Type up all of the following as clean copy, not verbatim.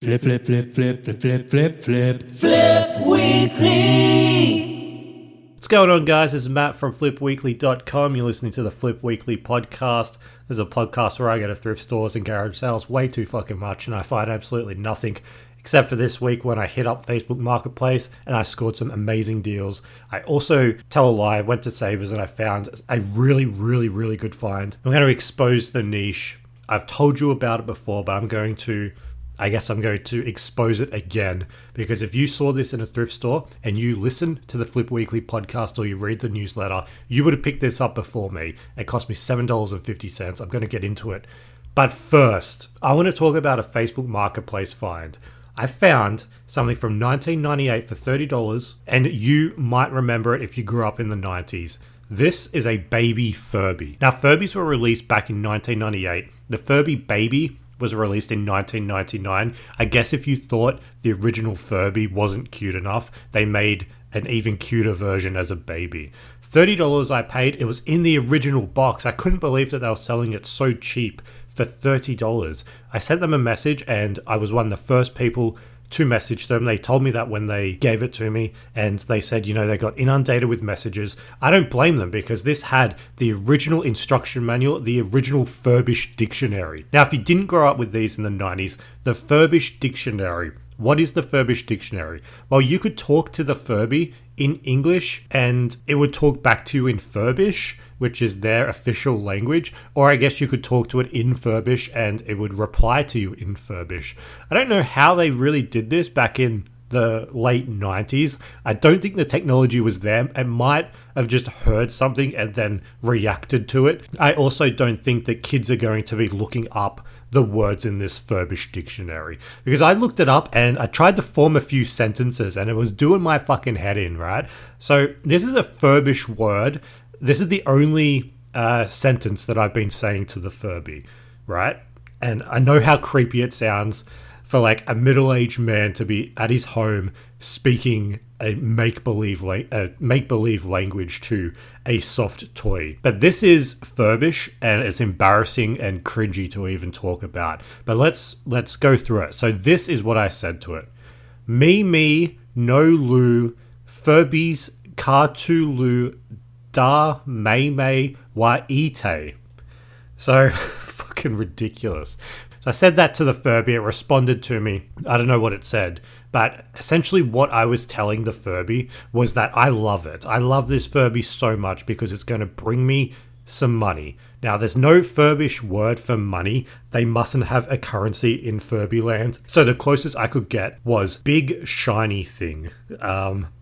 Flip, flip, flip, flip, flip, flip, flip, flip, Flip Weekly. What's going on, guys? This is Matt from flipweekly.com. You're listening to the Flip Weekly podcast. This is a podcast where I go to thrift stores and garage sales way too fucking much, and I find absolutely nothing except for this week when I hit up Facebook Marketplace and I scored some amazing deals. I also, tell a lie, went to Savers and I found a really good find. I'm going to expose the niche. I've told you about it before, but I'm going to expose it again, because if you saw this in a thrift store and you listen to the Flip Weekly podcast or you read the newsletter, you would have picked this up before me. It cost me $7.50. I'm going to get into it. But first, I want to talk about a Facebook Marketplace find. I found something from 1998 for $30, and you might remember it if you grew up in the 90s. This is a baby Furby. Now, Furbies were released back in 1998. The Furby Baby was released in 1999. I guess if you thought the original Furby wasn't cute enough, they made an even cuter version as a baby. $30 I paid. It was in the original box. I couldn't believe that they were selling it so cheap for $30. I sent them a message and I was one of the first people to message them. They told me that when they gave it to me, and they said, they got inundated with messages. I don't blame them, because this had the original instruction manual, the original Furbish dictionary. Now, if you didn't grow up with these in the 90s, the Furbish dictionary. What is the Furbish dictionary? Well, you could talk to the Furby in English and it would talk back to you in Furbish, which is their official language, or I guess you could talk to it in Furbish and it would reply to you in Furbish. I don't know how they really did this back in the late 90s. I don't think the technology was there. It might have just heard something and then reacted to it. I also don't think that kids are going to be looking up the words in this Furbish dictionary, because I looked it up and I tried to form a few sentences and it was doing my fucking head in, right? So this is a Furbish word. This is the only sentence that I've been saying to the Furby, right? And I know how creepy it sounds for like a middle-aged man to be at his home speaking a make-believe language to a soft toy. But this is Furbish and it's embarrassing and cringy to even talk about. But let's go through it. So this is what I said to it. Me, no Lou, Furbies, Cartulu, da, may, wa, ite. So, fucking ridiculous. So I said that to the Furby, it responded to me. I don't know what it said, but essentially what I was telling the Furby was that I love it. I love this Furby so much because it's going to bring me some money. Now, there's no Furbish word for money. They mustn't have a currency in Furby land. So the closest I could get was big shiny thing.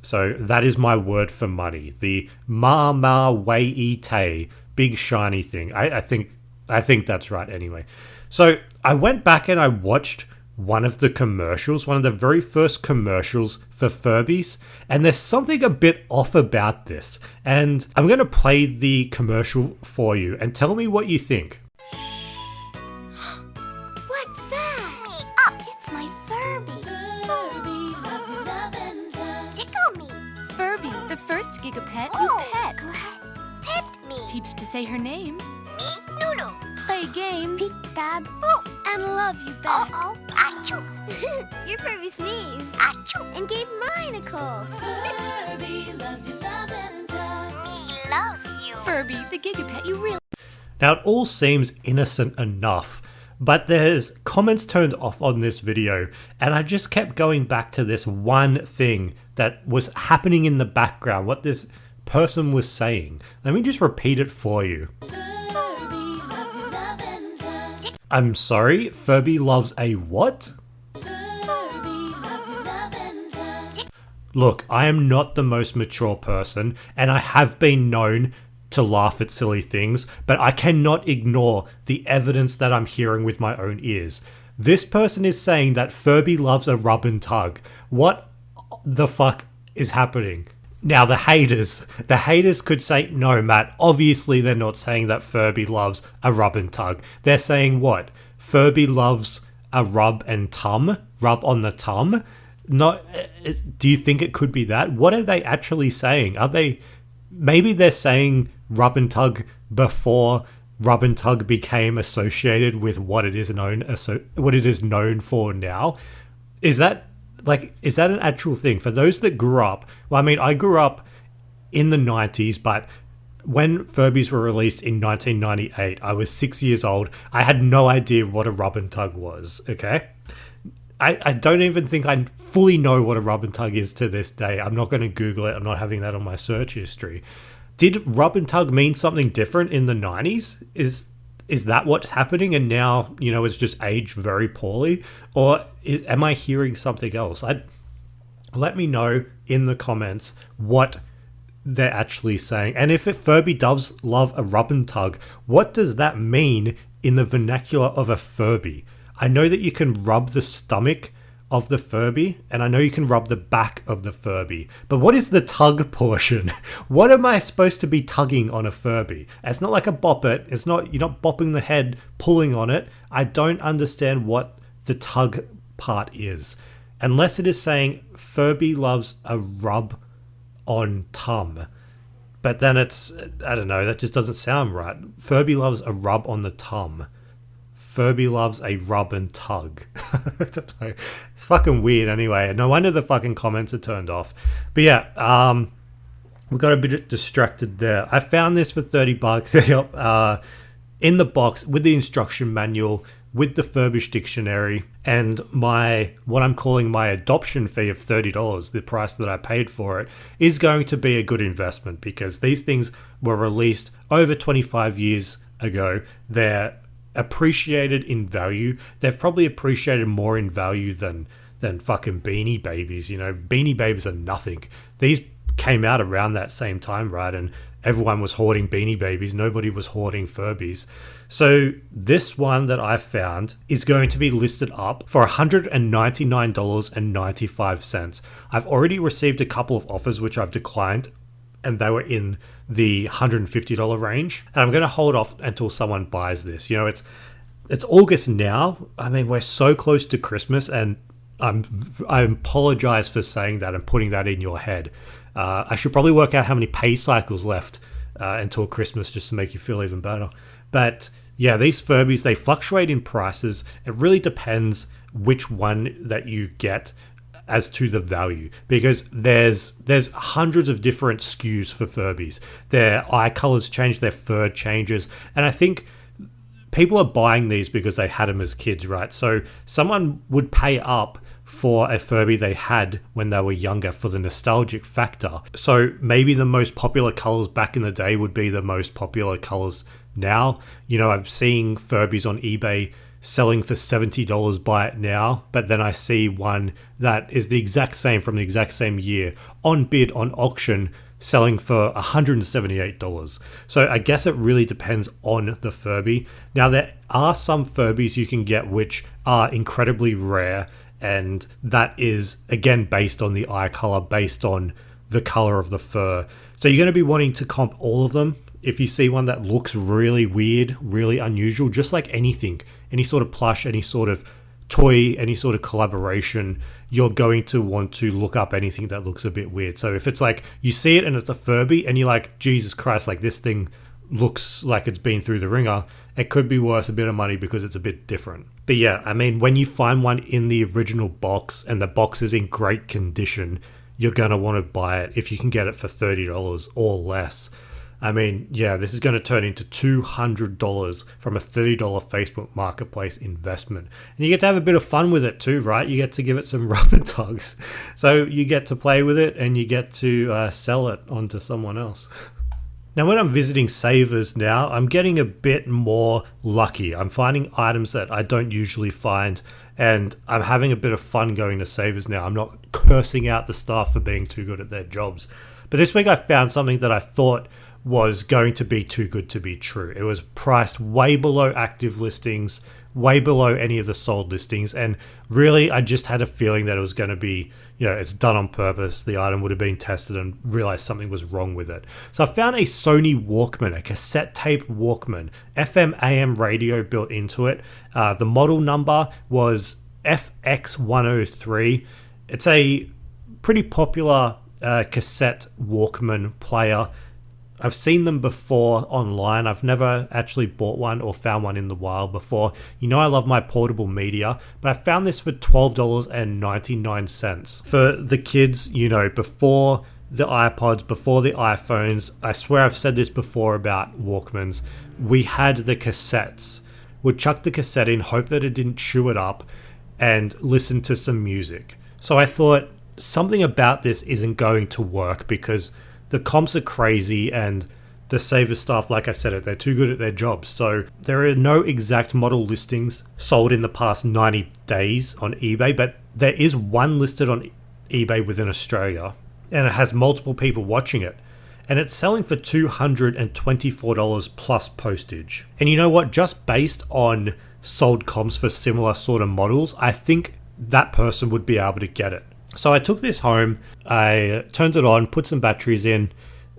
So that is my word for money. The ma wei ite, big shiny thing. I think that's right anyway. So I went back and I watched one of the commercials, one of the very first commercials for Furbies, and there's something a bit off about this. And I'm going to play the commercial for you and tell me what you think. What's that? It's my Furby. Furby loves you, lavender. Tickle me. Furby, the first Gigapet you pet. Go ahead. Pet me. Teach to say her name. Me, Noodle. Play games. Peek-Bab. And love you back. Achoo. Your Furby sneezed. Achoo. And gave mine a cold. Furby loves you, lavender. Me love you. Furby, the Gigapet you really... Now, it all seems innocent enough, but there's comments turned off on this video, and I just kept going back to this one thing that was happening in the background, what this person was saying. Let me just repeat it for you. Furby loves you, lavender. I'm sorry, Furby loves a what? Furby loves you, lavender. Look, I am not the most mature person, and I have been known to laugh at silly things, but I cannot ignore the evidence that I'm hearing with my own ears. This person is saying that Furby loves a rub and tug. What the fuck is happening? Now, the haters could say, no, Matt, obviously they're not saying that Furby loves a rub and tug. They're saying what? Furby loves a rub and tum? Rub on the tum? No, do you think it could be that? What are they actually saying? Maybe they're saying rub and tug before rub and tug became associated with what it is known for now. Is that an actual thing? For those that grew up, well, I mean, I grew up in the 90s, but when Furbies were released in 1998, I was 6 years old. I had no idea what a rub and tug was, okay? I don't even think I fully know what a rub and tug is to this day. I'm not going to Google it. I'm not having that on my search history. Did rub and tug mean something different in the 90s? Is that what's happening and now, it's just aged very poorly? Or am I hearing something else? Let me know in the comments what they're actually saying. And if Furby does love a rub and tug, what does that mean in the vernacular of a Furby? I know that you can rub the stomach of the Furby, and I know you can rub the back of the Furby, but what is the tug portion? What am I supposed to be tugging on a Furby? It's not like a bop it. You're not bopping the head, pulling on it. I don't understand what the tug part is, unless it is saying Furby loves a rub on tum. But then I don't know, that just doesn't sound right. Furby loves a rub on the tum. Furby loves a rub and tug. I don't know. It's fucking weird anyway. No wonder the fucking comments are turned off. But yeah, we got a bit distracted there. I found this for $30 in the box with the instruction manual, with the Furbish dictionary, and what I'm calling my adoption fee of $30, the price that I paid for it, is going to be a good investment because these things were released over 25 years ago. They're appreciated in value. They've probably appreciated more in value than fucking Beanie Babies. Beanie Babies are nothing. These came out around that same time, right? And everyone was hoarding Beanie Babies. Nobody was hoarding Furbies. So this one that I found is going to be listed up for $199.95. I've already received a couple of offers which I've declined, and they were in the $150 range. And I'm going to hold off until someone buys this. It's August now. I mean, we're so close to Christmas, and I apologize for saying that and putting that in your head. I should probably work out how many pay cycles left until Christmas just to make you feel even better. But yeah, these Furbies, they fluctuate in prices. It really depends which one that you get as to the value, because there's hundreds of different SKUs for Furbies. Their eye colors change, their fur changes, and I think people are buying these because they had them as kids, right? So someone would pay up for a Furby they had when they were younger for the nostalgic factor. So maybe the most popular colors back in the day would be the most popular colors now. I'm seeing Furbies on eBay selling for $70, buy it now, but then I see one that is the exact same from the exact same year on bid on auction selling for $178. So I guess it really depends on the Furby. Now there are some Furbies you can get which are incredibly rare, and that is again based on the eye color, based on the color of the fur. So you're going to be wanting to comp all of them. If you see one that looks really weird, really unusual, just like anything, any sort of plush, any sort of toy, any sort of collaboration, you're going to want to look up anything that looks a bit weird. So if it's like you see it and it's a Furby and you're like, Jesus Christ, like this thing looks like it's been through the ringer, it could be worth a bit of money because it's a bit different. But yeah, I mean, when you find one in the original box and the box is in great condition, you're going to want to buy it if you can get it for $30 or less. I mean, yeah, this is going to turn into $200 from a $30 Facebook Marketplace investment. And you get to have a bit of fun with it too, right? You get to give it some rubber tugs. So you get to play with it and you get to sell it onto someone else. Now, when I'm visiting Savers now, I'm getting a bit more lucky. I'm finding items that I don't usually find, and I'm having a bit of fun going to Savers now. I'm not cursing out the staff for being too good at their jobs. But this week I found something that I thought was going to be too good to be true. It was priced way below active listings, way below any of the sold listings, and really I just had a feeling that it was going to be, it's done on purpose. The item would have been tested and realized something was wrong with it. So I found a Sony Walkman, a cassette tape Walkman, FM AM radio built into it. The model number was FX103. It's a pretty popular cassette Walkman player. I've seen them before online. I've never actually bought one or found one in the wild before. You know I love my portable media, but I found this for $12.99. For the kids, you know, before the iPods, before the iPhones, I swear I've said this before about Walkmans, we had the cassettes. We'd chuck the cassette in, hope that it didn't chew it up, and listen to some music. So I thought something about this isn't going to work because the comps are crazy and the Saver staff, like I said, they're too good at their job. So there are no exact model listings sold in the past 90 days on eBay, but there is one listed on eBay within Australia and it has multiple people watching it. And it's selling for $224 plus postage. And you know what? Just based on sold comps for similar sort of models, I think that person would be able to get it. So I took this home, I turned it on, put some batteries in,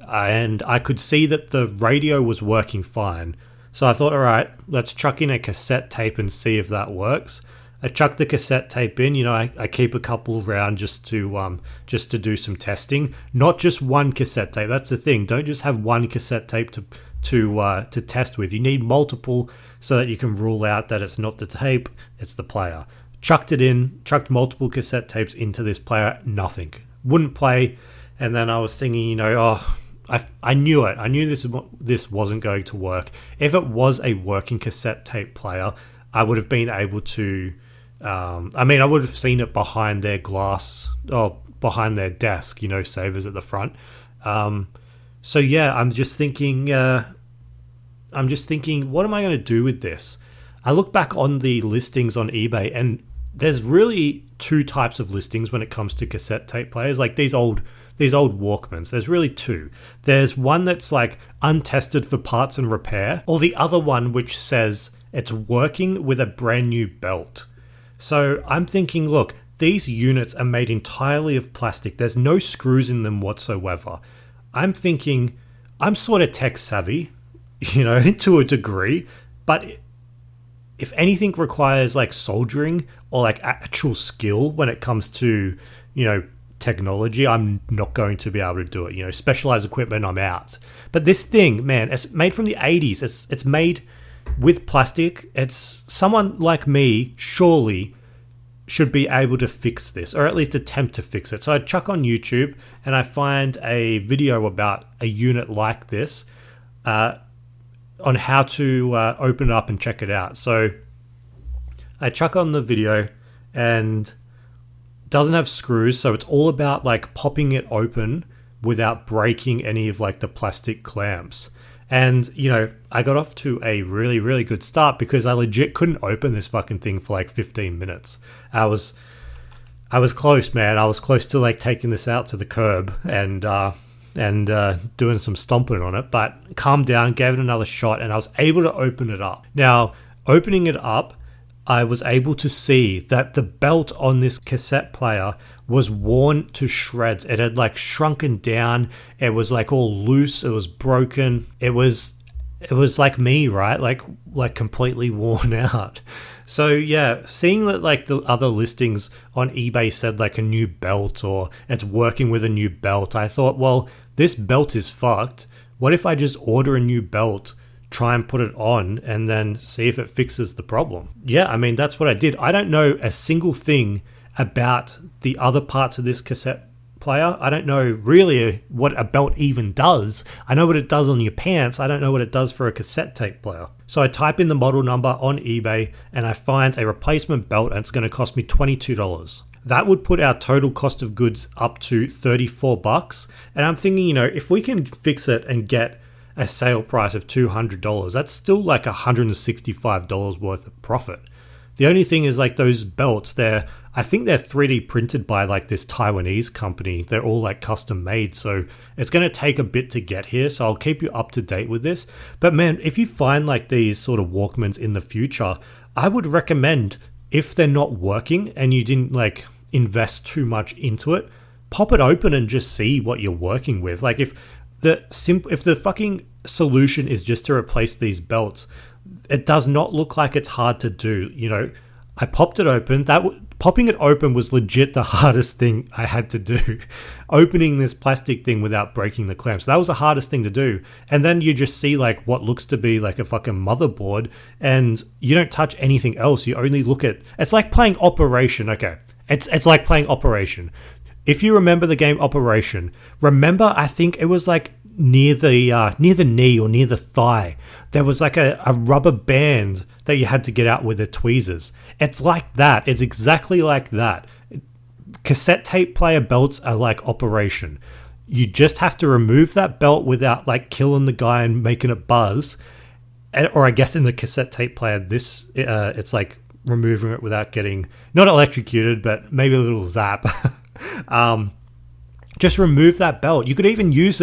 and I could see that the radio was working fine. So I thought, all right, let's chuck in a cassette tape and see if that works. I chucked the cassette tape in. You know, I keep a couple around just to do some testing. Not just one cassette tape. That's the thing. Don't just have one cassette tape to test with. You need multiple so that you can rule out that it's not the tape, it's the player. Chucked it in, chucked multiple cassette tapes into this player, nothing. Wouldn't play, and then I was thinking, you know, I knew it. I knew this wasn't going to work. If it was a working cassette tape player, I would have been able to, I would have seen it behind their glass, or behind their desk, you know, Savers at the front. So yeah, I'm just thinking, what am I going to do with this? I look back on the listings on eBay, and there's really two types of listings when it comes to cassette tape players, like these old Walkmans. There's really two. There's one that's like untested for parts and repair, or the other one which says it's working with a brand new belt. So I'm thinking, look, these units are made entirely of plastic. There's no screws in them whatsoever. I'm thinking, I'm sort of tech savvy, you know, to a degree, but if anything requires like soldering or like actual skill when it comes to, you know, technology, I'm not going to be able to do it. You know, specialized equipment, I'm out. But this thing, man, it's made from the 80s. It's made with plastic. It's someone like me surely should be able to fix this, or at least attempt to fix it. So I chuck on YouTube and I find a video about a unit like this, on how to open it up and check it out. So I chuck on the video, and doesn't have screws, so it's all about like popping it open without breaking any of like the plastic clamps. And you know, I got off to a really, really good start because I legit couldn't open this fucking thing for like 15 minutes. I was close, man. I was close to like taking this out to the curb and doing some stomping on it, but calmed down, gave it another shot, and I was able to open it up. Now, opening it up, I was able to see that the belt on this cassette player was worn to shreds. It had like shrunken down. It was like all loose. It was broken. It was like me, right? Like completely worn out. So yeah, seeing that like the other listings on eBay said like a new belt or it's working with a new belt, I thought, well, this belt is fucked. What if I just order a new belt, try and put it on, and then see if it fixes the problem? Yeah, I mean, that's what I did. I don't know a single thing about the other parts of this cassette player. I don't know really what a belt even does. I know what it does on your pants. I don't know what it does for a cassette tape player. So I type in the model number on eBay and I find a replacement belt, and it's going to cost me $22. That would put our total cost of goods up to $34. And I'm thinking, you know, if we can fix it and get a sale price of $200, that's still like $165 worth of profit. The only thing is like those belts, I think they're 3D printed by like this Taiwanese company. They're all like custom made. So it's going to take a bit to get here. So I'll keep you up to date with this. But man, if you find like these sort of Walkmans in the future, I would recommend, if they're not working and you didn't like invest too much into it, pop it open and just see what you're working with. Like if the fucking solution is just to replace these belts, it does not look like it's hard to do. You know, I popped it open. That popping it open was legit the hardest thing I had to do. Opening this plastic thing without breaking the clamp. So that was the hardest thing to do. And then you just see like what looks to be like a fucking motherboard, and you don't touch anything else. You only look at, it's like playing Operation. Okay. It's like playing Operation. If you remember the game Operation, remember, I think it was like near the knee or near the thigh, there was like a rubber band that you had to get out with the tweezers. It's like that. It's exactly like that. Cassette tape player belts are like Operation. You just have to remove that belt without like killing the guy and making it buzz. Or I guess in the cassette tape player, it's like removing it without getting, not electrocuted, but maybe a little zap. Just remove that belt. You could even use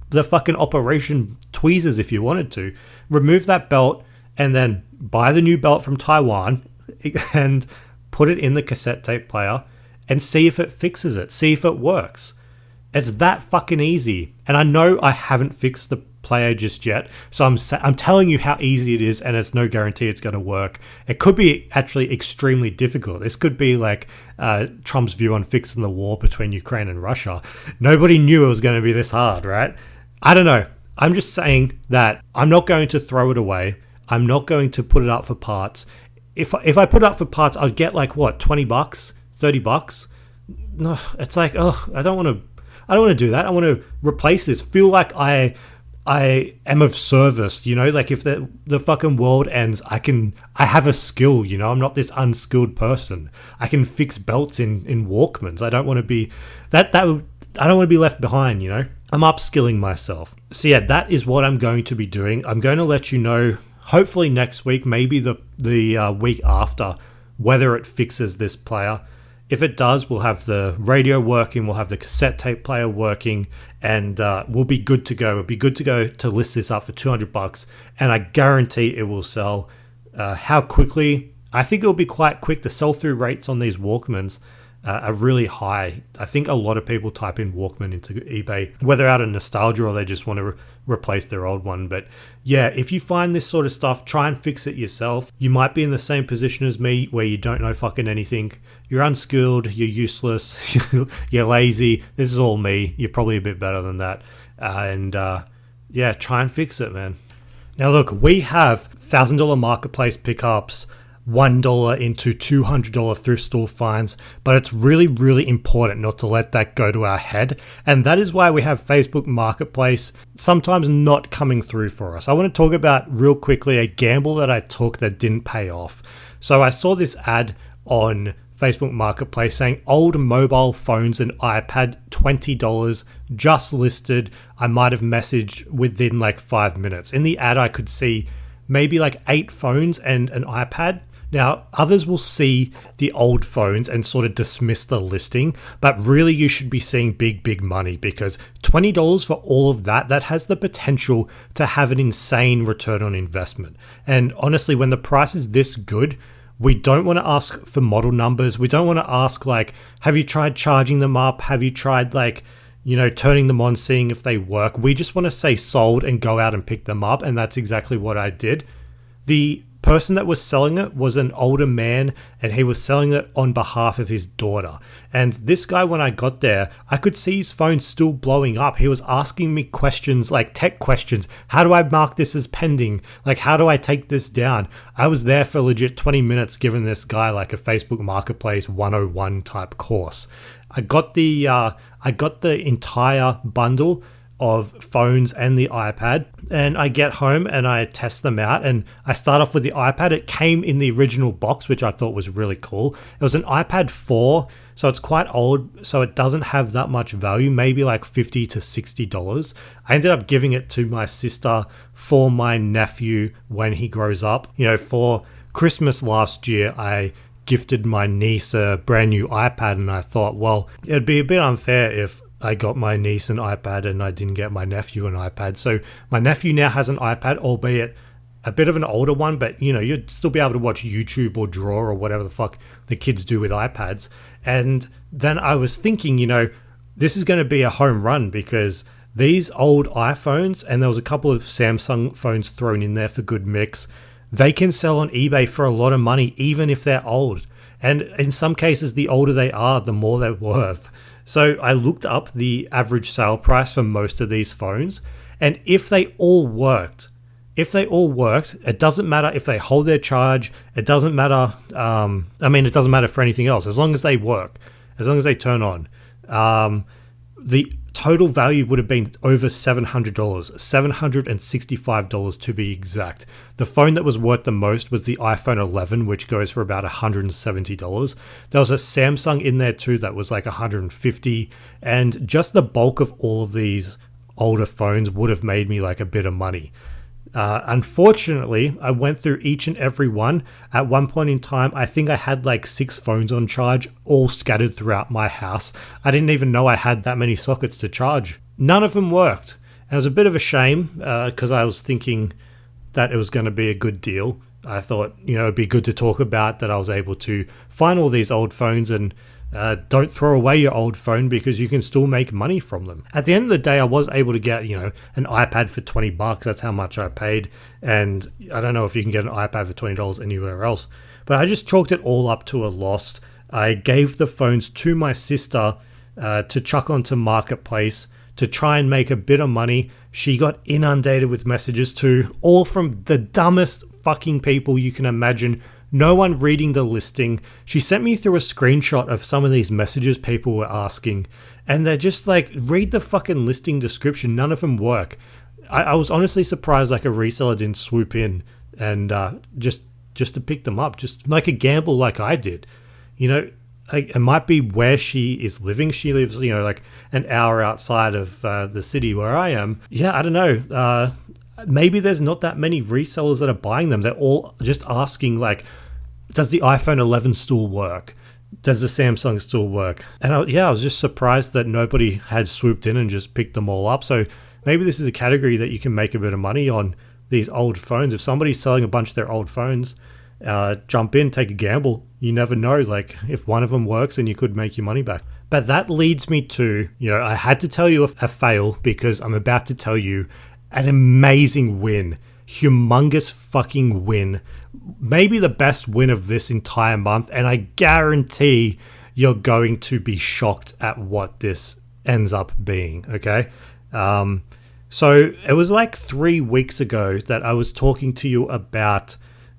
the fucking Operation tweezers if you wanted to. Remove that belt and then buy the new belt from Taiwan and put it in the cassette tape player and see if it fixes it. See if it works. It's that fucking easy. And I know I haven't fixed the player just yet, so I'm telling you how easy it is, and it's no guarantee it's going to work. It could be actually extremely difficult. This could be like Trump's view on fixing the war between Ukraine and Russia. Nobody knew it was going to be this hard, right? I don't know. I'm just saying that I'm not going to throw it away. I'm not going to put it up for parts. If I put it up for parts, I'd get like what, $20, $30? No, it's like, oh, I don't want to do that. I want to replace this. Feel like I am of service, you know, like if the fucking world ends, I have a skill, you know, I'm not this unskilled person. I can fix belts in Walkmans. I don't want to be I don't want to be left behind, you know. I'm upskilling myself. So yeah, that is what I'm going to be doing. I'm going to let you know, hopefully next week, maybe the week after, whether it fixes this player. If it does, we'll have the radio working, we'll have the cassette tape player working, and we'll be good to go. It'll be good to go to list this up for $200, and I guarantee it will sell. How quickly? I think it'll be quite quick. The sell-through rates on these Walkmans are really high. I think a lot of people type in Walkman into eBay, whether out of nostalgia or they just want to replace their old one. But yeah, if you find this sort of stuff, try and fix it yourself. You might be in the same position as me where you don't know fucking anything. You're unskilled, you're useless, you're lazy. This is all me. You're probably a bit better than that. Yeah, try and fix it, man. Now look, we have $1,000 marketplace pickups, $1 into $200 thrift store finds, but it's really, really important not to let that go to our head. And that is why we have Facebook Marketplace sometimes not coming through for us. I want to talk about real quickly a gamble that I took that didn't pay off. So I saw this ad on Facebook Marketplace saying old mobile phones and iPad, $20 just listed. I might have messaged within like 5 minutes. In the ad, I could see maybe like 8 phones and an iPad. Now, others will see the old phones and sort of dismiss the listing, but really you should be seeing big money, because $20 for all of that has the potential to have an insane return on investment. And honestly, when the price is this good, we don't want to ask for model numbers. We don't want to ask like, have you tried charging them up? Have you tried like, you know, turning them on, seeing if they work? We just want to say sold and go out and pick them up. And that's exactly what I did. The person that was selling it was an older man, and he was selling it on behalf of his daughter. And this guy, when I got there, I could see his phone still blowing up. He was asking me questions, like tech questions. How do I mark this as pending? Like, how do I take this down? I was there for legit 20 minutes giving this guy like a Facebook Marketplace 101 type course. I got the entire bundle of phones and the iPad, and I get home and I test them out, and I start off with the iPad. It came in the original box, which I thought was really cool. It was an iPad 4, so it's quite old, so it doesn't have that much value, maybe like $50 to $60. I ended up giving it to my sister for my nephew when he grows up. You know, for Christmas last year, I gifted my niece a brand new iPad, and I thought, well, it'd be a bit unfair if I got my niece an iPad and I didn't get my nephew an iPad. So my nephew now has an iPad, albeit a bit of an older one, but you know, you'd still be able to watch YouTube or draw or whatever the fuck the kids do with iPads. And then I was thinking, you know, this is going to be a home run, because these old iPhones, and there was a couple of Samsung phones thrown in there for good mix, they can sell on eBay for a lot of money, even if they're old. And in some cases, the older they are, the more they're worth. So I looked up the average sale price for most of these phones, and if they all worked, it doesn't matter if they hold their charge, it doesn't matter, it doesn't matter for anything else, as long as they work, as long as they turn on, the total value would have been over $700, $765 to be exact. The phone that was worth the most was the iPhone 11, which goes for about $170. There was a Samsung in there too that was like $150, and just the bulk of all of these older phones would have made me like a bit of money. Unfortunately, I went through each and every one. At one point in time, I think I had like 6 phones on charge, all scattered throughout my house. I didn't even know I had that many sockets to charge. None of them worked. And it was a bit of a shame because I was thinking that it was going to be a good deal. I thought, it'd be good to talk about that I was able to find all these old phones and don't throw away your old phone because you can still make money from them. At the end of the day, I was able to get, an iPad for $20. That's how much I paid. And I don't know if you can get an iPad for $20 anywhere else. But I just chalked it all up to a loss. I gave the phones to my sister to chuck onto Marketplace to try and make a bit of money. She got inundated with messages too, all from the dumbest fucking people you can imagine. No one reading the listing. She sent me through a screenshot of some of these messages people were asking, and they're just like, read the fucking listing description. None of them work. I was honestly surprised like a reseller didn't swoop in and just to pick them up, just like a gamble like I did. It might be where she is living. She lives, like an hour outside of the city where I am. Yeah, I don't know. Maybe there's not that many resellers that are buying them. They're all just asking like, does the iPhone 11 still work? Does the Samsung still work? And I was just surprised that nobody had swooped in and just picked them all up. So maybe this is a category that you can make a bit of money on, these old phones. If somebody's selling a bunch of their old phones, jump in, take a gamble. You never know, like if one of them works, then you could make your money back. But that leads me to, I had to tell you a fail because I'm about to tell you an amazing win. Humongous fucking win. Maybe the best win of this entire month, and I guarantee you're going to be shocked at what this ends up being, okay? So it was like 3 weeks ago that I was talking to you about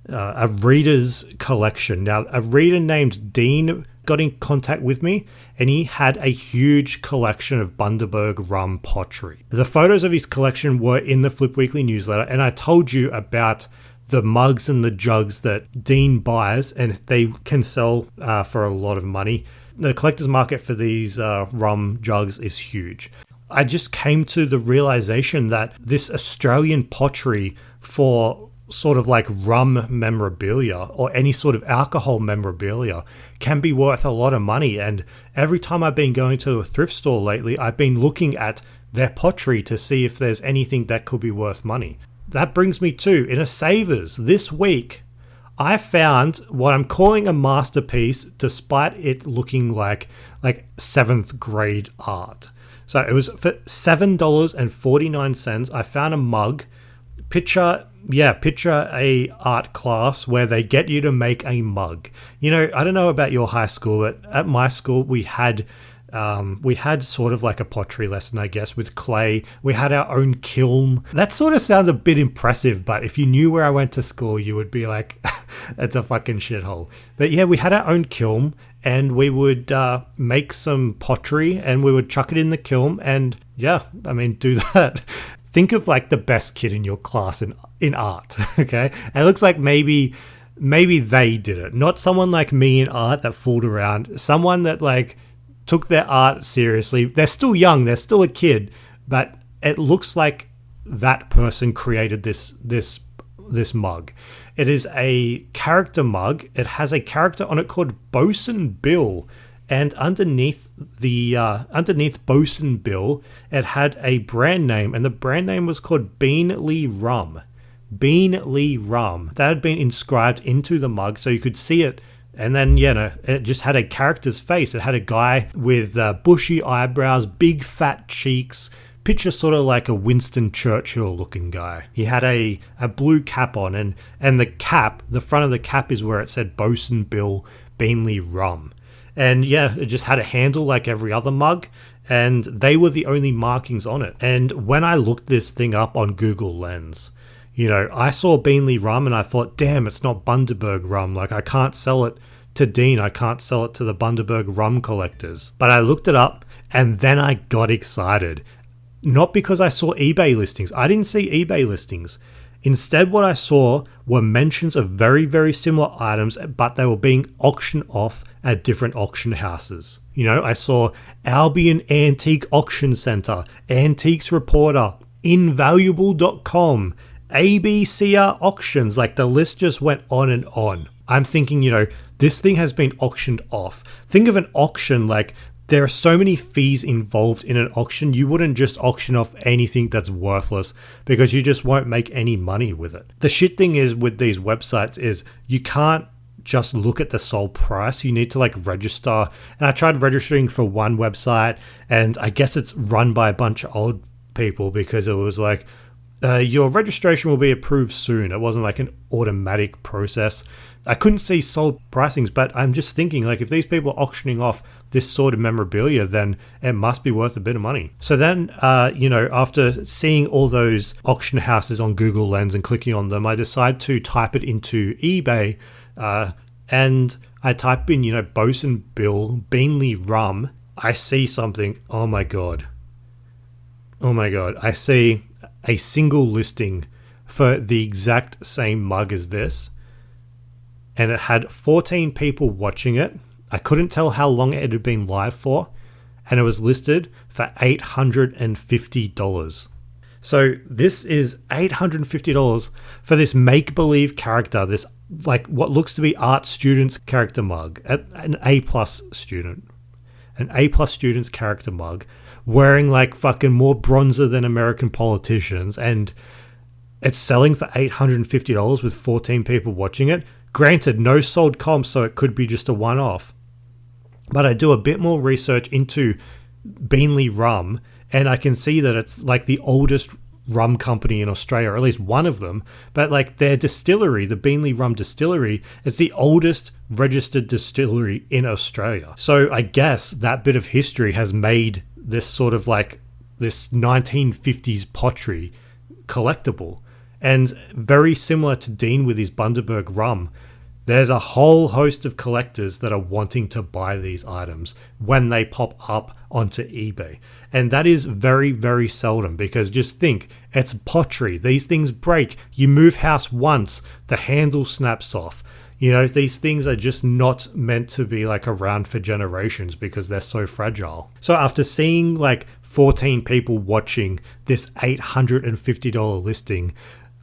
a reader's collection. Now, a reader named Dean got in contact with me, and he had a huge collection of Bundaberg rum pottery. The photos of his collection were in the Flip Weekly newsletter, and I told you about the mugs and the jugs that Dean buys, and they can sell for a lot of money. The collector's market for these rum jugs is huge. I just came to the realization that this Australian pottery for sort of like rum memorabilia or any sort of alcohol memorabilia can be worth a lot of money. And every time I've been going to a thrift store lately, I've been looking at their pottery to see if there's anything that could be worth money. That brings me to, in a Savers this week, I found what I'm calling a masterpiece despite it looking like 7th grade art. So it was for $7.49. I found a mug. Picture a art class where they get you to make a mug. I don't know about your high school, but at my school we had sort of like a pottery lesson, I guess, with clay. We had our own kiln. That sort of sounds a bit impressive, but if you knew where I went to school, you would be like, it's a fucking shithole. But yeah, we had our own kiln, and we would make some pottery, and we would chuck it in the kiln, and do that. Think of like the best kid in your class in art, okay? And it looks like maybe they did it. Not someone like me in art that fooled around. Someone that like took their art seriously. They're still young. They're still a kid. But it looks like that person created this mug. It is a character mug. It has a character on it called Bosun Bill. And underneath Bosun Bill, it had a brand name, and the brand name was called Beanley Rum. Beanley Rum. That had been inscribed into the mug, so you could see it. And then, it just had a character's face. It had a guy with bushy eyebrows, big fat cheeks, picture sort of like a Winston Churchill looking guy. He had a blue cap on, and the front of the cap is where it said Bosun Bill Beanley rum. And yeah, it just had a handle like every other mug, and they were the only markings on it. And when I looked this thing up on Google Lens, you know, I saw Beanley rum and I thought, damn, it's not Bundaberg rum. Like, I can't sell it to Dean. I can't sell it to the Bundaberg rum collectors. But I looked it up and then I got excited. Not because I saw eBay listings. I didn't see eBay listings. Instead, what I saw were mentions of very, very similar items, but they were being auctioned off at different auction houses. You know, I saw Albion Antique Auction Center, Antiques Reporter, Invaluable.com, ABCR Auctions. Like, the list just went on and on. I'm thinking, you know, this thing has been auctioned off. Think of an auction like there are so many fees involved in an auction. You wouldn't just auction off anything that's worthless because you just won't make any money with it. The shit thing is with these websites is you can't just look at the sold price. You need to like register. And I tried registering for one website, and I guess it's run by a bunch of old people because it was like, your registration will be approved soon. It wasn't like an automatic process. I couldn't see sold pricings, but I'm just thinking, like, if these people are auctioning off this sort of memorabilia, then it must be worth a bit of money. So then, you know, after seeing all those auction houses on Google Lens and clicking on them, I decided to type it into eBay, and I type in, you know, Bosun Bill, Beanley rum. I see something. Oh my God. Oh my God. I see a single listing for the exact same mug as this, and it had 14 people watching it. I couldn't tell how long it had been live for, and it was listed for $850. So this is $850 for this make-believe character, this like what looks to be art student's character mug, an A-plus student, an A-plus student's character mug, wearing like fucking more bronzer than American politicians, and it's selling for $850 with 14 people watching it. Granted, no sold comps, so it could be just a one-off. But I do a bit more research into Beanley rum, and I can see that it's like the oldest rum company in Australia, or at least one of them. But like their distillery, the Beanley Rum Distillery, is the oldest registered distillery in Australia. So I guess that bit of history has made this sort of like this 1950s pottery collectible. And very similar to Dean with his Bundaberg rum, there's a whole host of collectors that are wanting to buy these items when they pop up onto eBay. And that is very, very seldom, because just think, it's pottery. These things break. You move house once, the handle snaps off. You know, these things are just not meant to be like around for generations because they're so fragile. So after seeing like 14 people watching this $850 listing,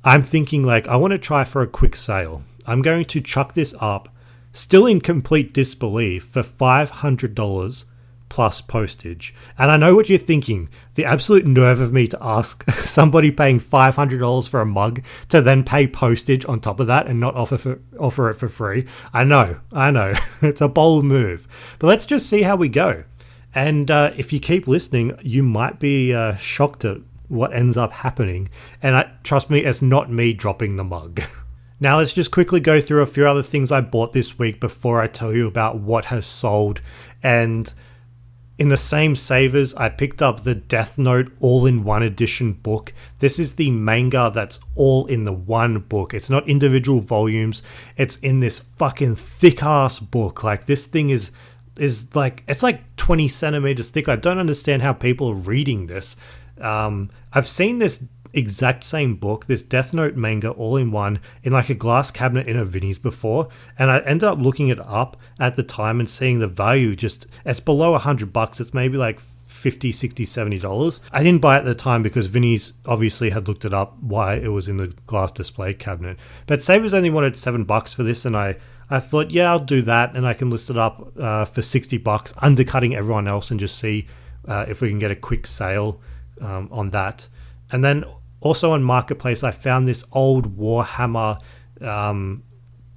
I'm thinking like, I want to try for a quick sale. I'm going to chuck this up, still in complete disbelief, for $500 plus postage. And I know what you're thinking. The absolute nerve of me to ask somebody paying $500 for a mug to then pay postage on top of that and not offer it for free. I know. It's a bold move. But let's just see how we go. And if you keep listening, you might be shocked at what ends up happening. And trust me, it's not me dropping the mug. Now let's just quickly go through a few other things I bought this week before I tell you about what has sold. And in the same savers, I picked up the Death Note all-in-one edition book. This is the manga that's all in the one book. It's not individual volumes. It's in this fucking thick-ass book. Like, this thing is like, it's like 20 centimeters thick. I don't understand how people are reading this. I've seen this exact same book, this Death Note manga all in one, in like a glass cabinet in a Vinnie's before, and I ended up looking it up at the time and seeing the value, just it's below $100. It's maybe like $50, $60, $70. I didn't buy it at the time because Vinnie's obviously had looked it up why it was in the glass display cabinet, but Savers only wanted $7 for this, and I thought, yeah, I'll do that, and I can list it up for $60, undercutting everyone else, and just see if we can get a quick sale on that. And then also on Marketplace, I found this old Warhammer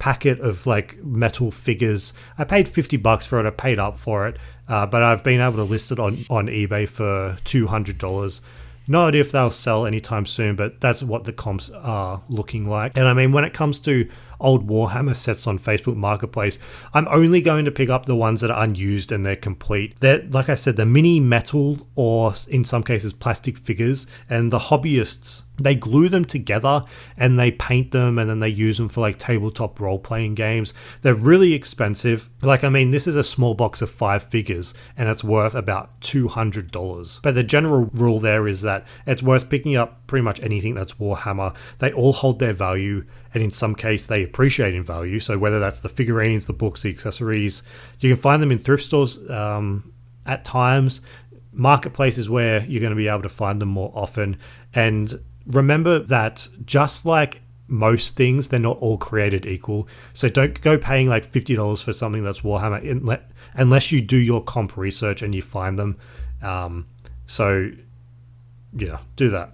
packet of like metal figures. I paid $50 for it. I paid up for it, but I've been able to list it on eBay for $200. No idea if they'll sell anytime soon, but that's what the comps are looking like. And I mean, when it comes to old Warhammer sets on Facebook Marketplace, I'm only going to pick up the ones that are unused and they're complete. They're, like I said, they're mini metal or in some cases plastic figures, and the hobbyists, they glue them together and they paint them and then they use them for like tabletop role-playing games. They're really expensive. Like, I mean, this is a small box of 5 figures and it's worth about $200. But the general rule there is that it's worth picking up pretty much anything that's Warhammer. They all hold their value, and in some case they appreciate in value. So whether that's the figurines, the books, the accessories, you can find them in thrift stores at times. Marketplace is where you're going to be able to find them more often. And remember that just like most things, they're not all created equal. So don't go paying like $50 for something that's Warhammer unless you do your comp research and you find them. So yeah, do that.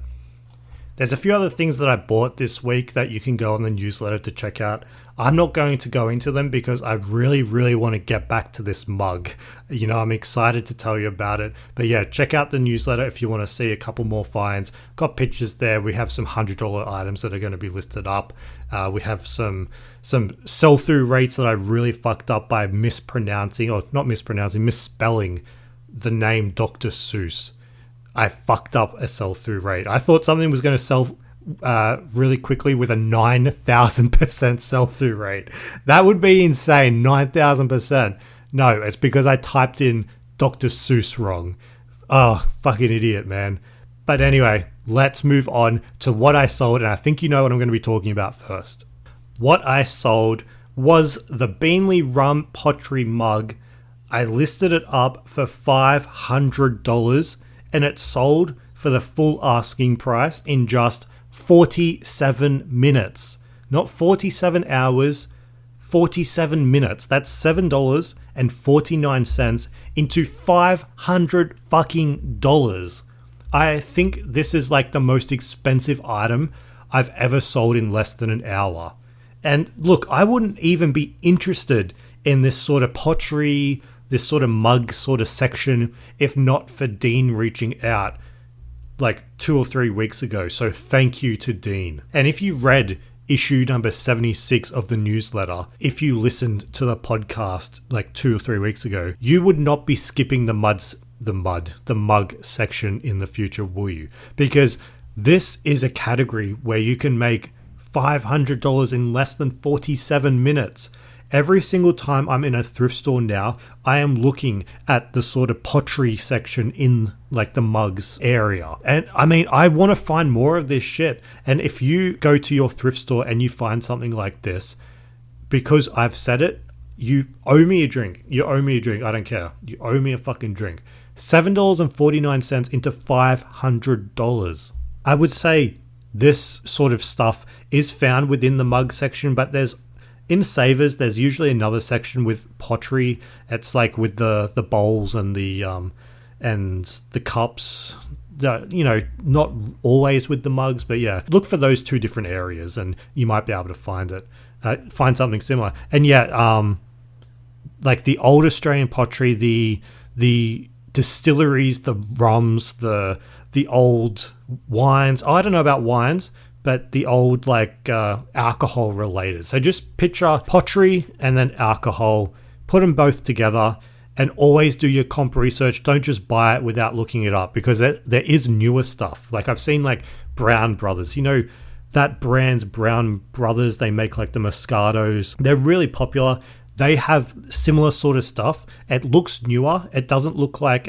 There's a few other things that I bought this week that you can go on the newsletter to check out. I'm not going to go into them because I really, really want to get back to this mug. You know, I'm excited to tell you about it. But yeah, check out the newsletter if you want to see a couple more finds. Got pictures there. We have some $100 items that are going to be listed up. We have some sell-through rates that I really fucked up by misspelling the name Dr. Seuss. I fucked up a sell-through rate. I thought something was going to sell really quickly with a 9,000% sell-through rate. That would be insane, 9,000%. No, it's because I typed in Dr. Seuss wrong. Oh, fucking idiot, man. But anyway, let's move on to what I sold, and I think you know what I'm going to be talking about first. What I sold was the Beanley Rum Pottery mug. I listed it up for $500, and it sold for the full asking price in just 47 minutes. Not 47 hours, 47 minutes. That's $7.49 into $500 fucking dollars. I think this is like the most expensive item I've ever sold in less than an hour. And look, I wouldn't even be interested in this sort of pottery, this sort of mug sort of section, if not for Dean reaching out like 2 or 3 weeks ago. So thank you to Dean. And if you read issue number 76 of the newsletter, if you listened to the podcast like 2 or 3 weeks ago, you would not be skipping the mug section in the future, will you? Because this is a category where you can make $500 in less than 47 minutes. Every single time I'm in a thrift store now, I am looking at the sort of pottery section in like the mugs area. And I mean, I want to find more of this shit. And if you go to your thrift store and you find something like this, because I've said it, you owe me a drink. You owe me a drink. I don't care. You owe me a fucking drink. $7.49 into $500. I would say this sort of stuff is found within the mug section, but in Savers, there's usually another section with pottery. It's like with the bowls and the cups. You know, not always with the mugs, but yeah, look for those two different areas, and you might be able to find find something similar. And yeah, like the old Australian pottery, the distilleries, the rums, the old wines. Oh, I don't know about wines, but the old like alcohol related. So just picture pottery and then alcohol, put them both together, and always do your comp research. Don't just buy it without looking it up, because there is newer stuff. Like I've seen like Brown Brothers, you know, that brand's Brown Brothers, they make like the Moscatos. They're really popular. They have similar sort of stuff. It looks newer. It doesn't look like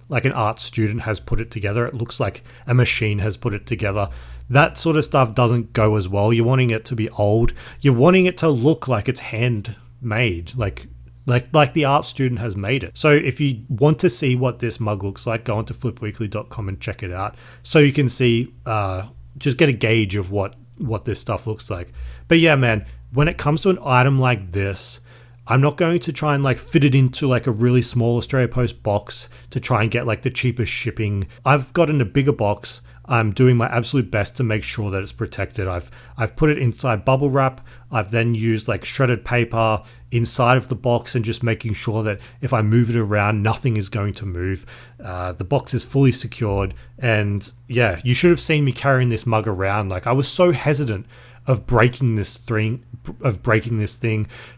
like an art student has put it together. It looks like a machine has put it together. That sort of stuff doesn't go as well. You're wanting it to be old. You're wanting it to look like it's handmade, like the art student has made it. So if you want to see what this mug looks like, go onto flipweekly.com and check it out, so you can see, just get a gauge of what this stuff looks like. But yeah, man, when it comes to an item like this, I'm not going to try and like fit it into like a really small Australia Post box to try and get like the cheapest shipping. I've gotten a bigger box. I'm doing my absolute best to make sure that it's protected. I've put it inside bubble wrap. I've then used like shredded paper inside of the box, and just making sure that if I move it around, nothing is going to move. The box is fully secured. And yeah, you should have seen me carrying this mug around. Like I was so hesitant of breaking this thing,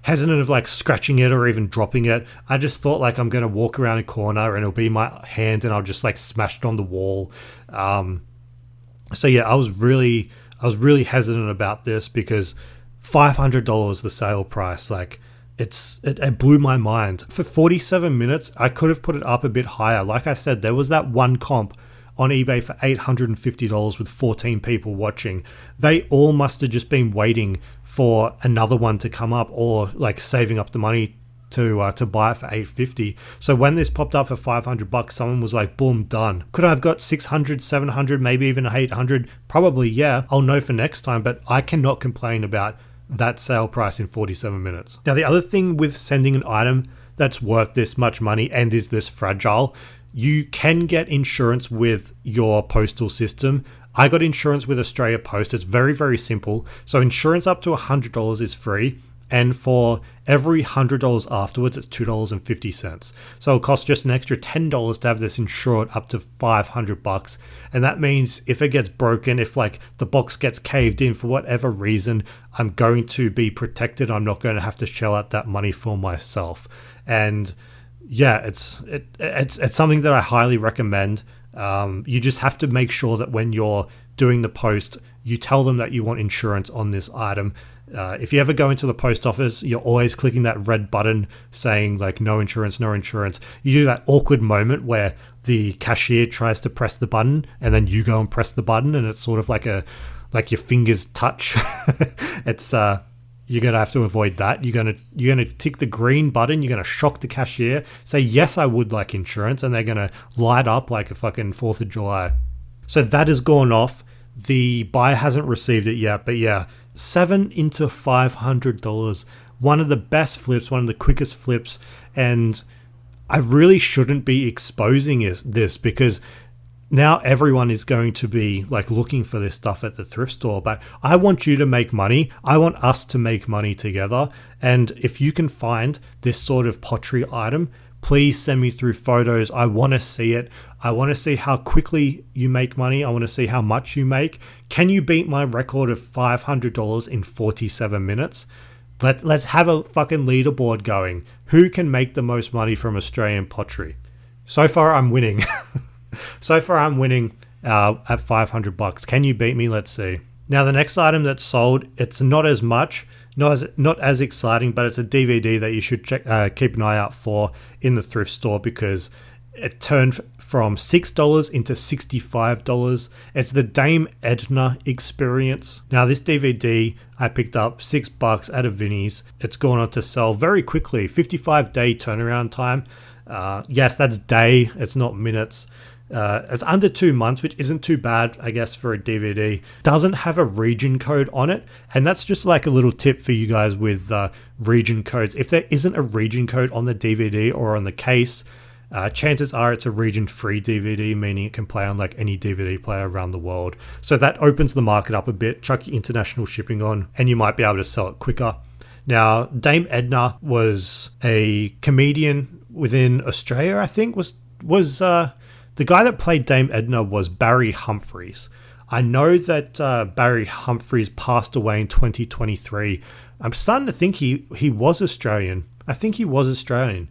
hesitant of like scratching it or even dropping it. I just thought like I'm going to walk around a corner and it'll be my hand and I'll just like smash it on the wall. So yeah, I was really hesitant about this because $500 the sale price, like it blew my mind. For 47 minutes, I could have put it up a bit higher. Like I said, there was that one comp on eBay for $850 with 14 people watching. They all must have just been waiting for another one to come up or like saving up the money to buy it for $850. So when this popped up for $500, someone was like, boom, done. Could I have got 600, 700, maybe even 800? Probably, yeah. I'll know for next time, but I cannot complain about that sale price in 47 minutes. Now, the other thing with sending an item that's worth this much money and is this fragile, you can get insurance with your postal system. I got insurance with Australia Post. It's very, very simple. So insurance up to $100 is free. And for every $100 afterwards, it's $2.50. So it'll cost just an extra $10 to have this insured up to $500. And that means if it gets broken, if like the box gets caved in for whatever reason, I'm going to be protected. I'm not going to have to shell out that money for myself. And yeah, it's something that I highly recommend. You just have to make sure that when you're doing the post, you tell them that you want insurance on this item. If you ever go into the post office, you're always clicking that red button saying like no insurance, no insurance. You do that awkward moment where the cashier tries to press the button and then you go and press the button and it's sort of like your fingers touch. It's you're gonna have to avoid that. You're gonna tick the green button. You're gonna shock the cashier, say yes, I would like insurance, and they're gonna light up like a fucking 4th of July. So that has gone off. The buyer hasn't received it yet, but yeah, $7 into $500. One of the best flips, one of the quickest flips, and I really shouldn't be exposing this because now everyone is going to be like looking for this stuff at the thrift store. But I want you to make money. I want us to make money together. And if you can find this sort of pottery item, please send me through photos. I want to see it. I want to see how quickly you make money. I want to see how much you make. Can you beat my record of $500 in 47 minutes? Let's have a fucking leaderboard going. Who can make the most money from Australian pottery? So far, I'm winning. So far, I'm winning at $500. Can you beat me? Let's see. Now, the next item that's sold, it's not as much, not as exciting, but it's a DVD that you should keep an eye out for in the thrift store because it turned from $6 into $65. It's the Dame Edna Experience. Now, this DVD I picked up $6 at a Vinnie's. It's gone on to sell very quickly, 55-day turnaround time. Yes, that's day. It's not minutes. It's under 2 months, which isn't too bad, I guess, for a DVD. Doesn't have a region code on it, and that's just like a little tip for you guys with region codes. If there isn't a region code on the DVD or on the case, chances are it's a region-free DVD, meaning it can play on like any DVD player around the world. So that opens the market up a bit, chuck your international shipping on, and you might be able to sell it quicker. Now, Dame Edna was a comedian within Australia, I think, was the guy that played Dame Edna was Barry Humphries. I know that Barry Humphries passed away in 2023. I'm starting to think he was Australian. I think he was Australian.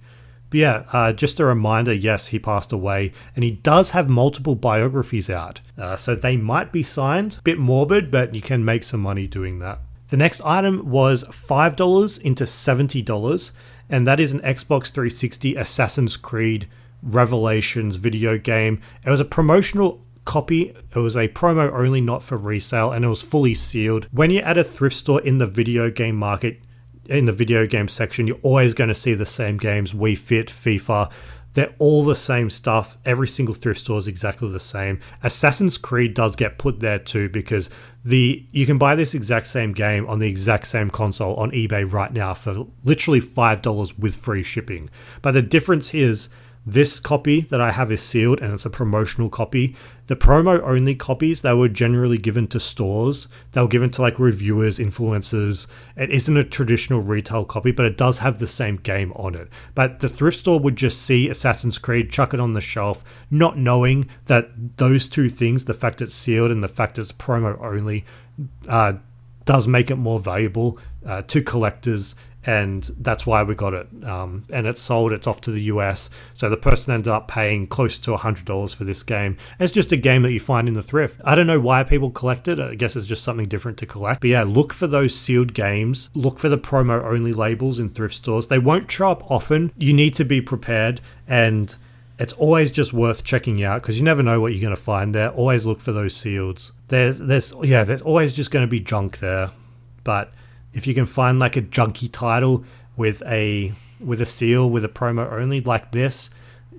But yeah, just a reminder, yes, he passed away. And he does have multiple biographies out. So they might be signed. Bit morbid, but you can make some money doing that. The next item was $5 into $70. And that is an Xbox 360 Assassin's Creed Revelations video game. It was a promotional copy. It was a promo only, not for resale, and it was fully sealed. When you're at a thrift store in the video game market, in the video game section, you're always going to see the same games. Wii Fit, FIFA, they're all the same stuff. Every single thrift store is exactly the same. Assassin's Creed does get put there too because you can buy this exact same game on the exact same console on eBay right now for literally $5 with free shipping. But the difference is this copy that I have is sealed and it's a promotional copy. The promo only copies, they were generally given to stores. They were given to like reviewers, influencers. It isn't a traditional retail copy, but it does have the same game on it. But the thrift store would just see Assassin's Creed, chuck it on the shelf, not knowing that those two things, the fact it's sealed and the fact it's promo only, does make it more valuable to collectors, and that's why we got it. And it's sold, it's off to the US. So the person ended up paying close to $100 for this game. It's just a game that you find in the thrift. I don't know why people collect it. I guess it's just something different to collect. But yeah, look for those sealed games. Look for the promo only labels in thrift stores. They won't show up often. You need to be prepared, and it's always just worth checking out because you never know what you're going to find there. Always look for those seals. There's always just going to be junk there. But if you can find like a junky title with a seal, with a promo only like this,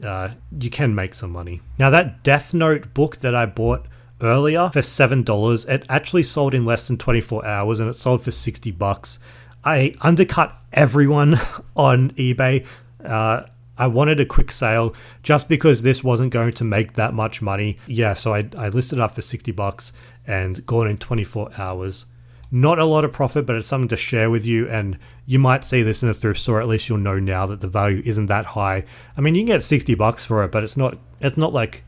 you can make some money. Now that Death Note book that I bought earlier for $7, it actually sold in less than 24 hours and it sold for $60. I undercut everyone on eBay. I wanted a quick sale just because this wasn't going to make that much money. Yeah, so I listed it up for $60 and gone in 24 hours. Not a lot of profit, but it's something to share with you, and you might see this in a thrift store. At least you'll know now that the value isn't that high. I mean, you can get $60 for it, but it's not like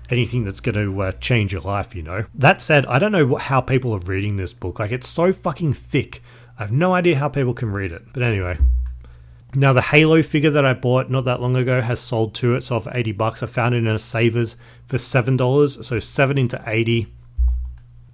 anything that's going to change your life, you know. That said, I don't know how people are reading this book. Like, it's so fucking thick. I have no idea how people can read it. But anyway. Now, the Halo figure that I bought not that long ago has sold too. It sold for $80. I found it in a Savers for $7. So 7 into 80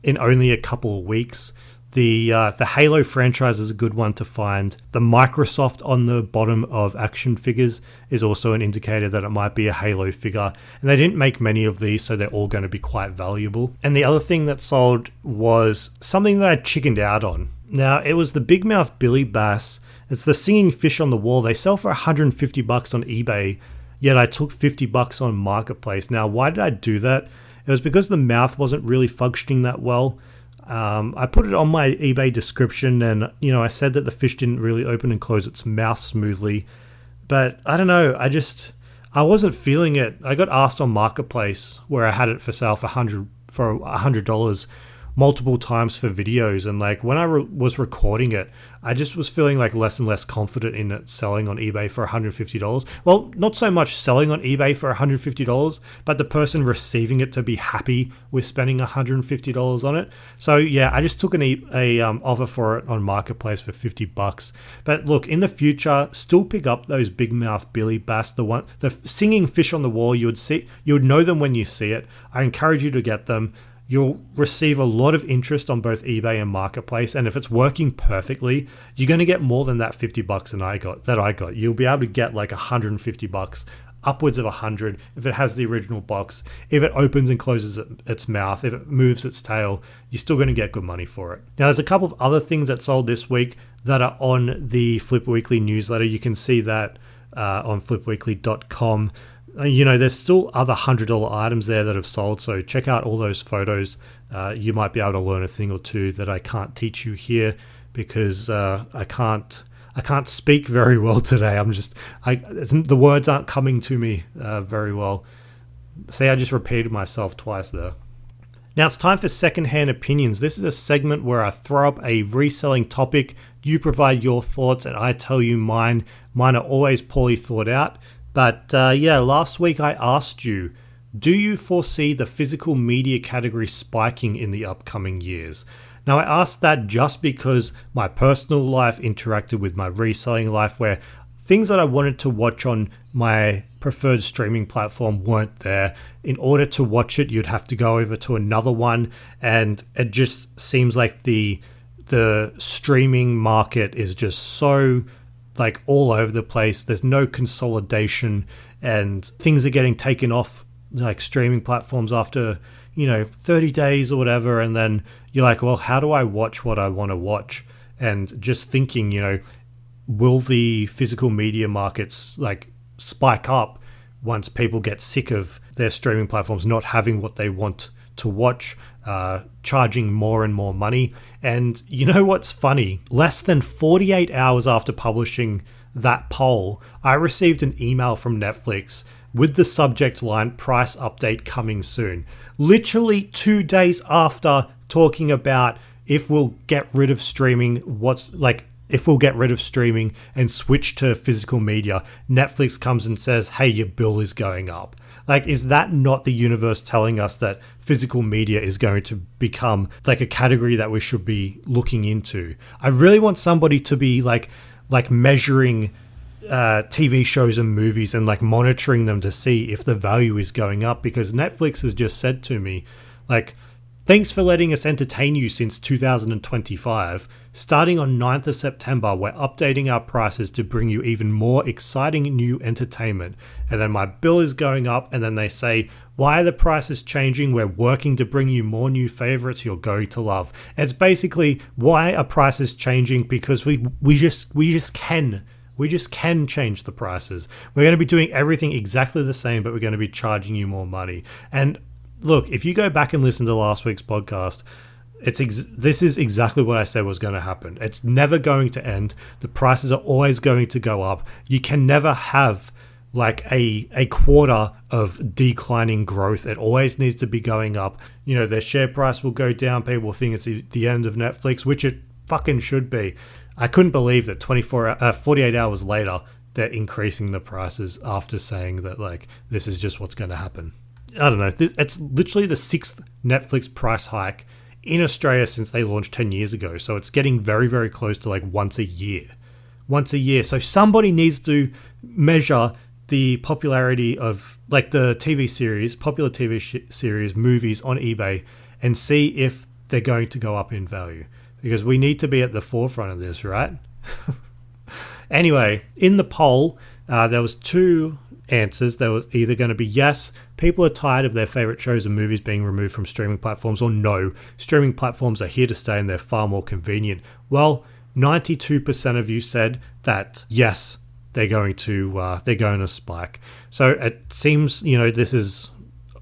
in only a couple of weeks. The Halo franchise is a good one to find. The Microsoft on the bottom of action figures is also an indicator that it might be a Halo figure. And they didn't make many of these, so they're all going to be quite valuable. And the other thing that sold was something that I chickened out on. Now, it was the Big Mouth Billy Bass. It's the singing fish on the wall. They sell for $150 on eBay, yet I took $50 on Marketplace. Now, why did I do that? It was because the mouth wasn't really functioning that well. I put it on my eBay description, and I said that the fish didn't really open and close its mouth smoothly, but I don't know, I wasn't feeling it. I got asked on Marketplace, where I had it for sale for $100 multiple times for videos, and like when I was recording it, I just was feeling like less and less confident in it selling on eBay for $150. Well, not so much selling on eBay for $150, but the person receiving it to be happy with spending $150 on it. So yeah, I just took an offer for it on Marketplace for $50. But look, in the future, still pick up those Big Mouth Billy Bass, the singing fish on the wall. You would know them when you see it. I encourage you to get them. You'll receive a lot of interest on both eBay and Marketplace, and if it's working perfectly, you're going to get more than that $50 that I got. You'll be able to get like $150, upwards of $100 if it has the original box. If it opens and closes its mouth, if it moves its tail, you're still going to get good money for it. Now, there's a couple of other things that sold this week that are on the Flip Weekly newsletter. You can see that on flipweekly.com. There's still other $100 items there that have sold, so check out all those photos. You might be able to learn a thing or two that I can't teach you here because I can't speak very well today. The words aren't coming to me very well. See, I just repeated myself twice there. Now it's time for Secondhand Opinions. This is a segment where I throw up a reselling topic, you provide your thoughts, and I tell you mine. Mine are always poorly thought out. But last week I asked you, do you foresee the physical media category spiking in the upcoming years? Now, I asked that just because my personal life interacted with my reselling life, where things that I wanted to watch on my preferred streaming platform weren't there. In order to watch it, you'd have to go over to another one, and it just seems like the streaming market is just so like all over the place. There's no consolidation, and things are getting taken off like streaming platforms after 30 days or whatever, and then you're like, well, how do I watch what I want to watch? And just thinking, will the physical media markets like spike up once people get sick of their streaming platforms not having what they want to watch, charging more and more money? And you know what's funny? Less than 48 hours after publishing that poll, I received an email from Netflix with the subject line, price update coming soon. Literally 2 days after talking about if we'll get rid of streaming, what's like if we'll get rid of streaming and switch to physical media, Netflix comes and says, hey, your bill is going up. Like, is that not the universe telling us that physical media is going to become like a category that we should be looking into? I really want somebody to be like measuring TV shows and movies and like monitoring them to see if the value is going up, because Netflix has just said to me, like, thanks for letting us entertain you since 2025. Starting on 9th of September, we're updating our prices to bring you even more exciting new entertainment. And then my bill is going up, and then they say, why are the prices changing? We're working to bring you more new favorites you're going to love. It's basically, why are prices changing? Because we just can change the prices. We're going to be doing everything exactly the same, but we're going to be charging you more money. And look, if you go back and listen to last week's podcast, this is exactly what I said was going to happen. It's never going to end. The prices are always going to go up. You can never have like a quarter of declining growth. It always needs to be going up. You know, their share price will go down. People think it's the end of Netflix, which it fucking should be. I couldn't believe that 48 hours later, they're increasing the prices after saying that, like, this is just what's going to happen. I don't know. It's literally the 6th Netflix price hike in Australia since they launched 10 years ago. So it's getting very, very close to like once a year. So somebody needs to measure the popularity of like the TV series, popular TV series, movies on eBay, and see if they're going to go up in value. Because we need to be at the forefront of this, right? Anyway, in the poll, there was 2 answers. There was either going to be yes, people are tired of their favorite shows and movies being removed from streaming platforms, or no, streaming platforms are here to stay and they're far more convenient. Well, 92% of you said that yes, they're going to spike. So it seems, you know, this is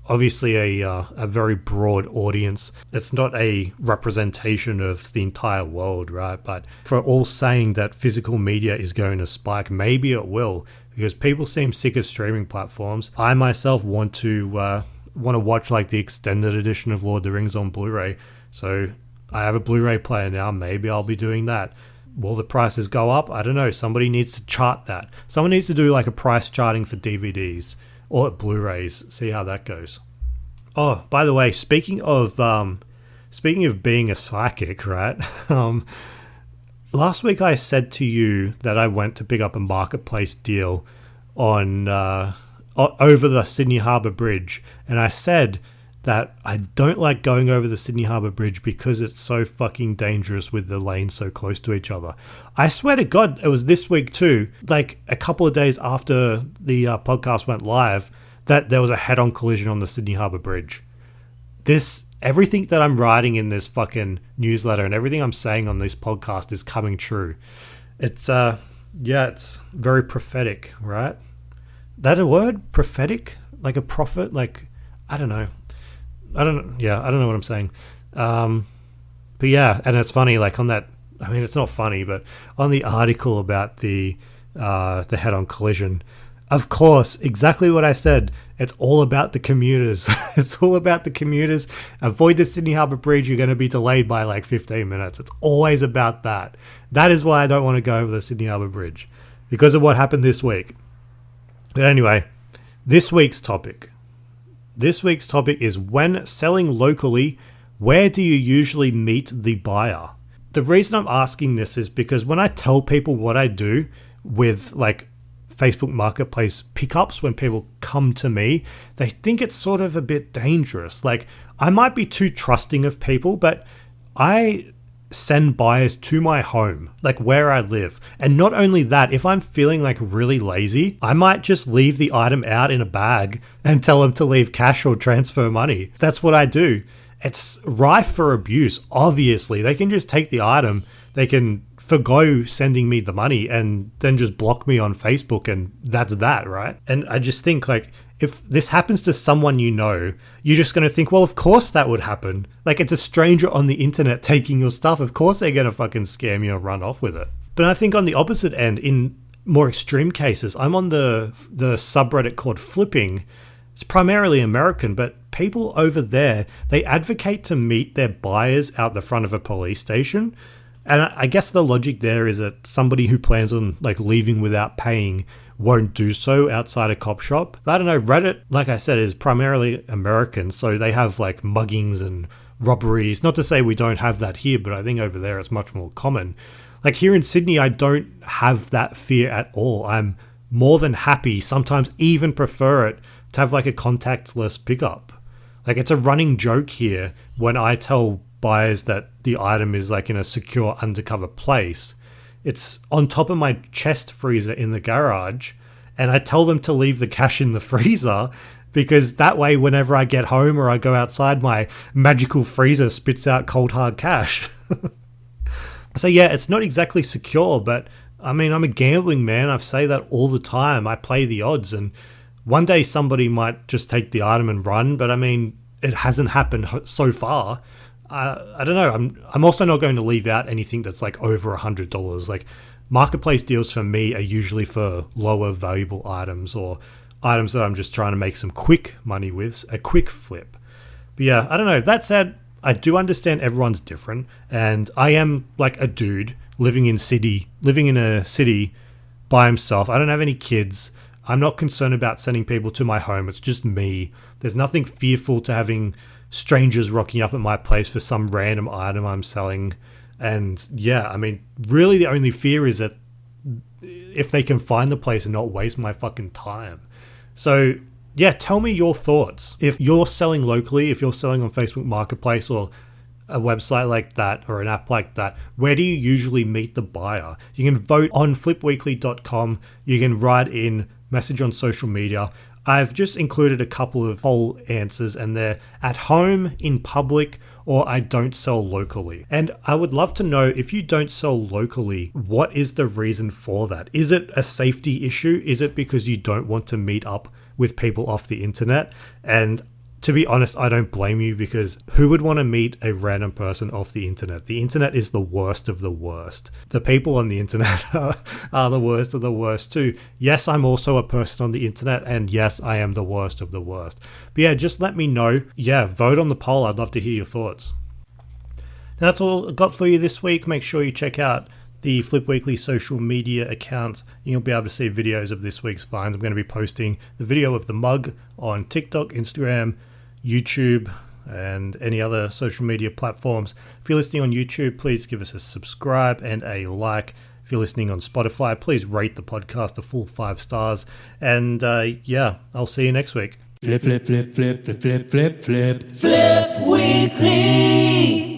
obviously a very broad audience. It's not a representation of the entire world, right? But for all saying that physical media is going to spike, maybe it will, because people seem sick of streaming platforms. I myself want to watch like the extended edition of Lord of the Rings on Blu-ray. So I have a Blu-ray player now. Maybe I'll be doing that. Will the prices go up? I don't know. Somebody needs to chart that. Someone needs to do like a price charting for DVDs or Blu-rays. See how that goes. Oh, by the way, speaking of being a psychic, right? Last week I said to you that I went to pick up a marketplace deal on over the Sydney Harbour Bridge, and I said that I don't like going over the Sydney Harbour Bridge because it's so fucking dangerous with the lanes so close to each other. I swear to God, it was this week too, like a couple of days after the podcast went live, that there was a head-on collision on the Sydney Harbour Bridge. Everything that I'm writing in this fucking newsletter and everything I'm saying on this podcast is coming true. It's it's very prophetic, right? That a word? Prophetic? Like a prophet? Like, I don't know. I don't know what I'm saying. But yeah, and it's funny, like on that, I mean, it's not funny, but on the article about the head-on collision, of course, exactly what I said. It's all about the commuters. It's all about the commuters. Avoid the Sydney Harbour Bridge. You're going to be delayed by like 15 minutes. It's always about that. That is why I don't want to go over the Sydney Harbour Bridge, because of what happened this week. But anyway, this week's topic. This week's topic is when selling locally, where do you usually meet the buyer? The reason I'm asking this is because when I tell people what I do with like Facebook Marketplace pickups, when people come to me, they think it's sort of a bit dangerous. Like, I might be too trusting of people, but I send buyers to my home, like where I live. And not only that, if I'm feeling like really lazy, I might just leave the item out in a bag and tell them to leave cash or transfer money. That's what I do. It's rife for abuse, obviously. They can just take the item, they can forgo sending me the money and then just block me on Facebook, and that's that, right? And I just think, like, if this happens to someone you know, you're just going to think, well, of course that would happen. Like, it's a stranger on the internet taking your stuff. Of course they're going to fucking scam you or run off with it. But I think on the opposite end, in more extreme cases, I'm on the subreddit called Flipping. It's primarily American, but people over there, they advocate to meet their buyers out the front of a police station. And I guess the logic there is that somebody who plans on like leaving without paying won't do so outside a cop shop. But I don't know, Reddit, like I said, is primarily American, so they have like muggings and robberies. Not to say we don't have that here, but I think over there it's much more common. Like here in Sydney, I don't have that fear at all. I'm more than happy, sometimes even prefer it, to have like a contactless pickup. Like it's a running joke here when I tell buyers that the item is like in a secure undercover place. It's on top of my chest freezer in the garage, and I tell them to leave the cash in the freezer because that way whenever I get home or I go outside, my magical freezer spits out cold hard cash. So yeah, it's not exactly secure, but I mean, I'm a gambling man. I say that all the time. I play the odds, and one day somebody might just take the item and run, but I mean, it hasn't happened so far. I don't know. I'm also not going to leave out anything that's like over $100. Like marketplace deals for me are usually for lower valuable items or items that I'm just trying to make some quick money with, a quick flip. But yeah, I don't know. That said, I do understand everyone's different, and I am like a dude living in a city by himself. I don't have any kids. I'm not concerned about sending people to my home. It's just me. There's nothing fearful to having strangers rocking up at my place for some random item I'm selling. And yeah, I mean, really the only fear is that if they can find the place and not waste my fucking time. So yeah, tell me your thoughts. If you're selling locally, if you're selling on Facebook Marketplace or a website like that or an app like that, where do you usually meet the buyer? You can vote on flipweekly.com. You can write in, message on social media. I've just included a couple of poll answers, and they're at home, in public, or I don't sell locally. And I would love to know, if you don't sell locally, what is the reason for that? Is it a safety issue? Is it because you don't want to meet up with people off the internet? And to be honest, I don't blame you, because who would want to meet a random person off the internet? The internet is the worst of the worst. The people on the internet are the worst of the worst too. Yes, I'm also a person on the internet, and yes, I am the worst of the worst. But yeah, just let me know. Yeah, vote on the poll. I'd love to hear your thoughts. Now, that's all I've got for you this week. Make sure you check out the Flip Weekly social media accounts. You'll be able to see videos of this week's finds. I'm going to be posting the video of the mug on TikTok, Instagram, YouTube, and any other social media platforms. If you're listening on YouTube, please give us a subscribe and a like. If you're listening on Spotify, please rate the podcast a full 5 stars. And yeah, I'll see you next week. Flip, flip, flip, flip, flip, flip, flip, flip, Flip Weekly.